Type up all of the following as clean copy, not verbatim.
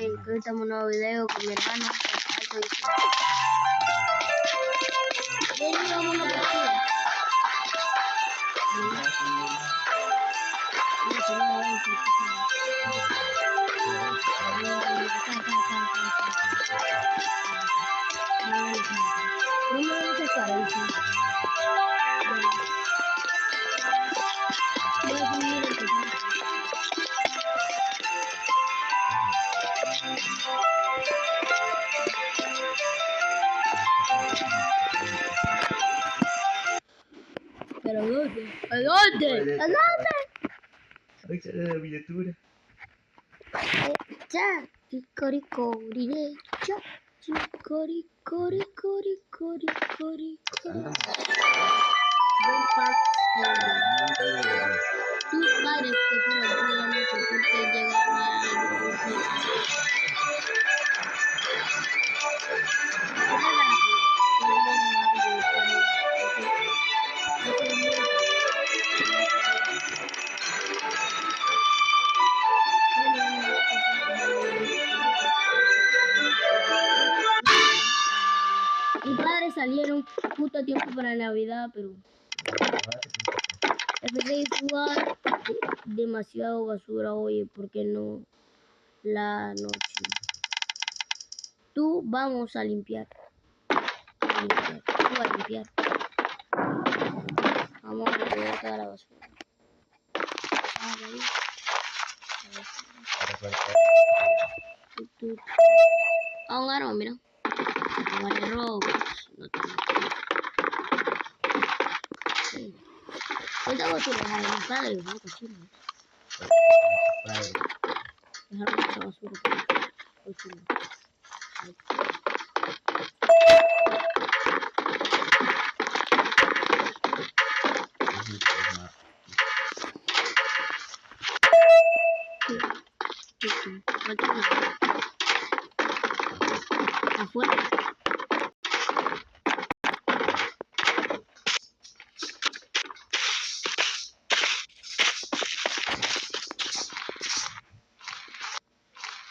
que estamos en un nuevo video con mi hermano. Vamos a una partida. ¿Pero dónde? ¿A dónde? ¿A dónde? Ay, sale la miniatura. Ya, chicoricori, ya, chicoricori. Tus padres se fueron por la noche porque llegaron a mis padres salieron justo a tiempo para Navidad, pero empecé a jugar demasiado basura hoy, porque no la noche. Tú vamos a limpiar. Tú a limpiar. Vamos a recoger toda la basura. A un árbol, mira. Vale, Roblox. No tengo. Sí. ¿Cuánta basura hay? Mi padre, no cochino. Dejar mucha basura. Cochino. Afuera.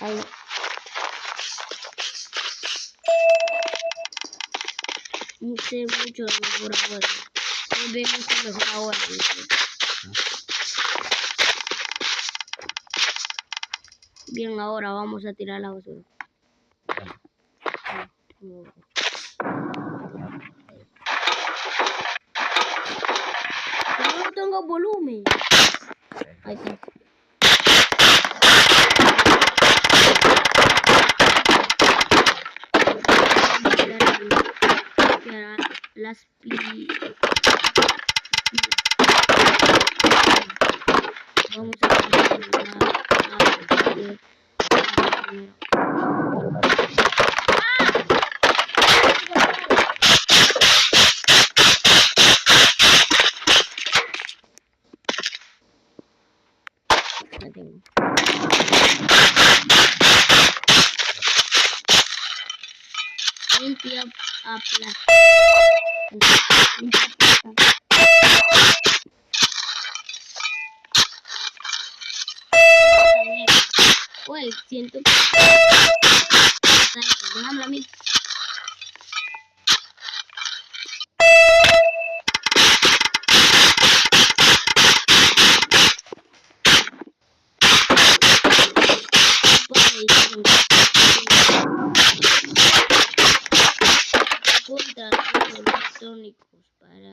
Ahí. No sé mucho mejor ahora. Se ve mucho mejor ahora. Bien, ahora vamos a tirar la basura. Pero no tengo volumen. Ahí está. Las vamos a limpia aplastar. Oye, siento que déjame a mí. Contra los electrónicos para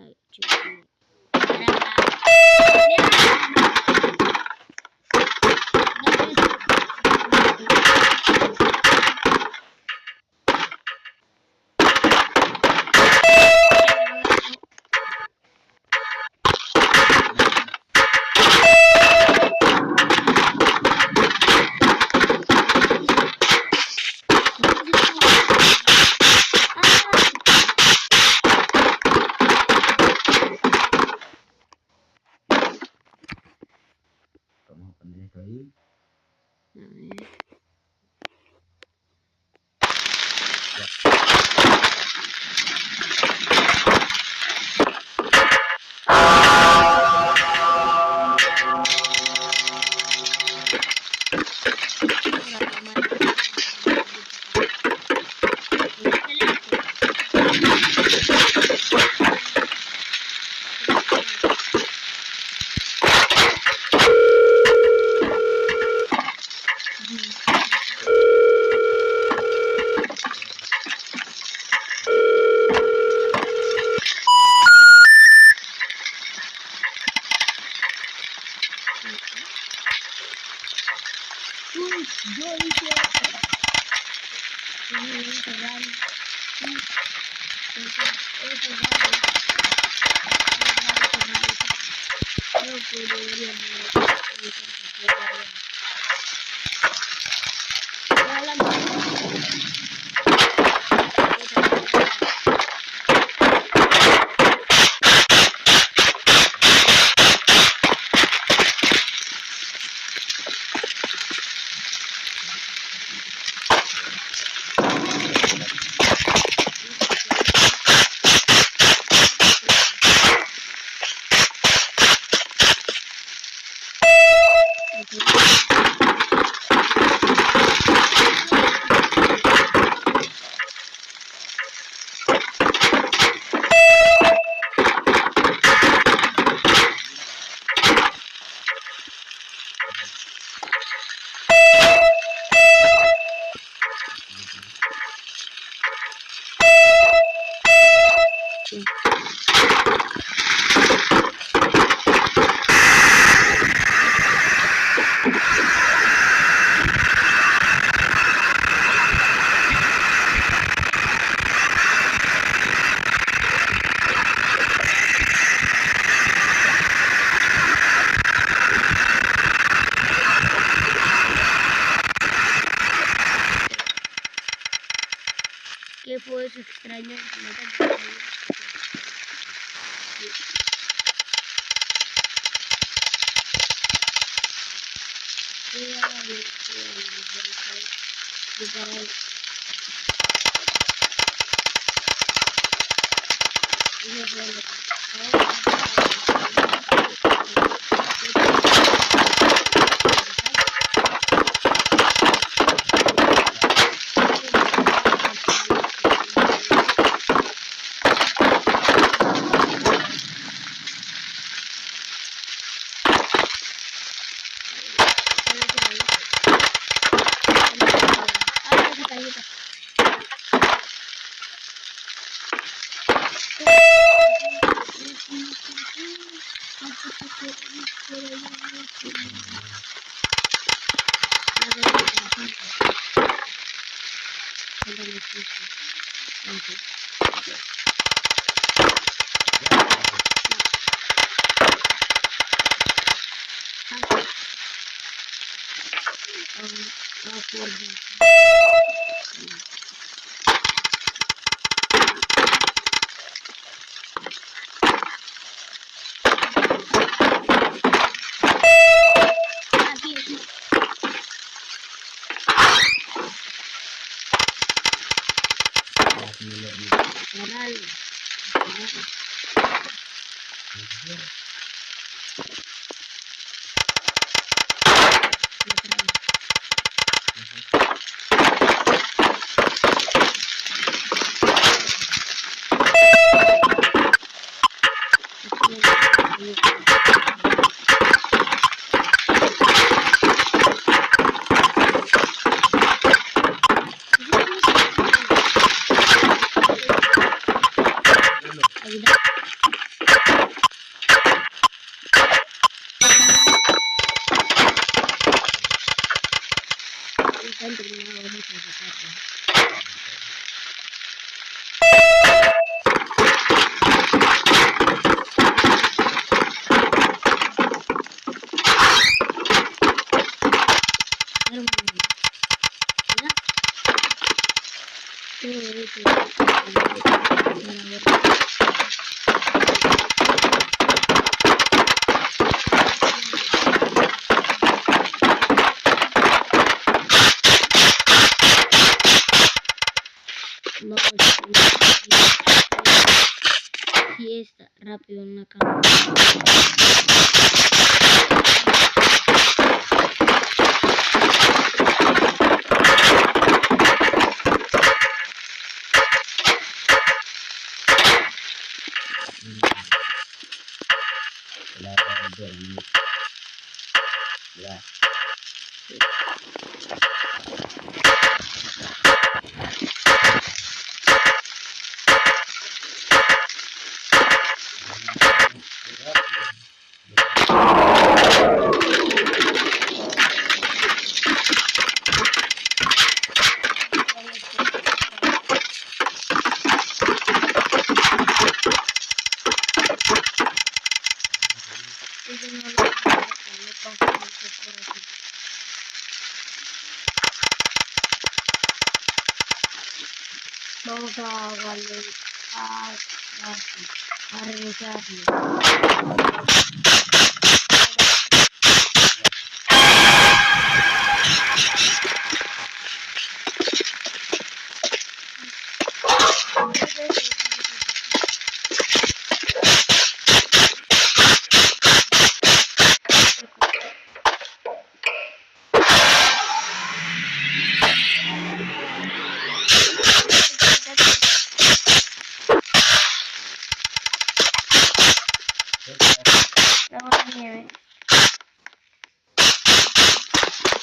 ¿Qué fue eso extraño? No te No, sí está rápido en la cama. Vamos a reiniciarlo. La bola de nieve.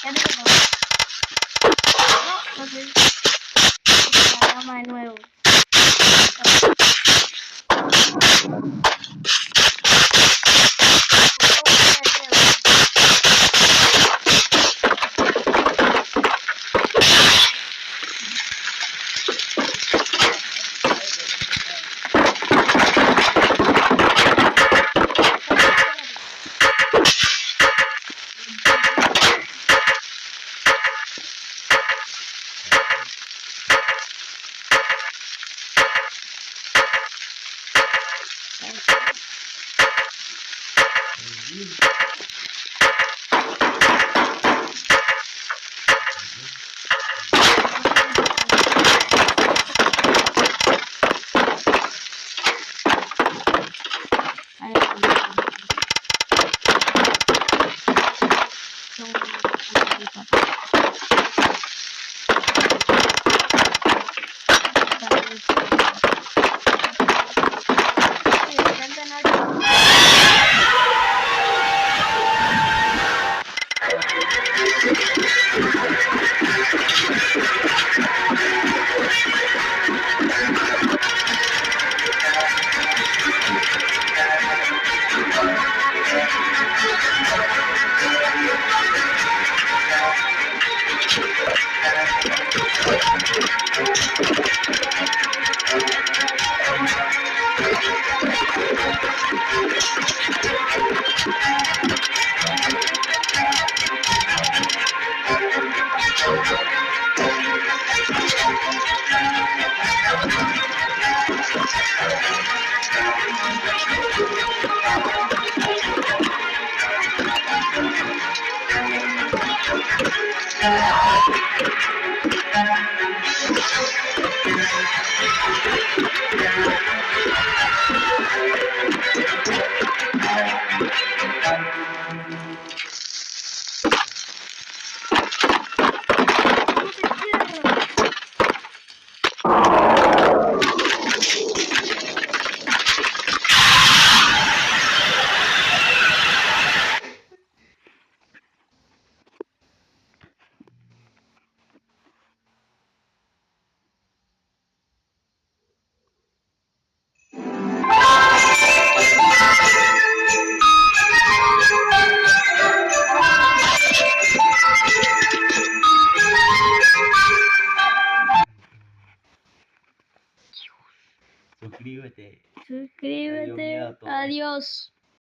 Ya no, entonces la llama de nuevo. Suscríbete. Suscríbete. Adiós.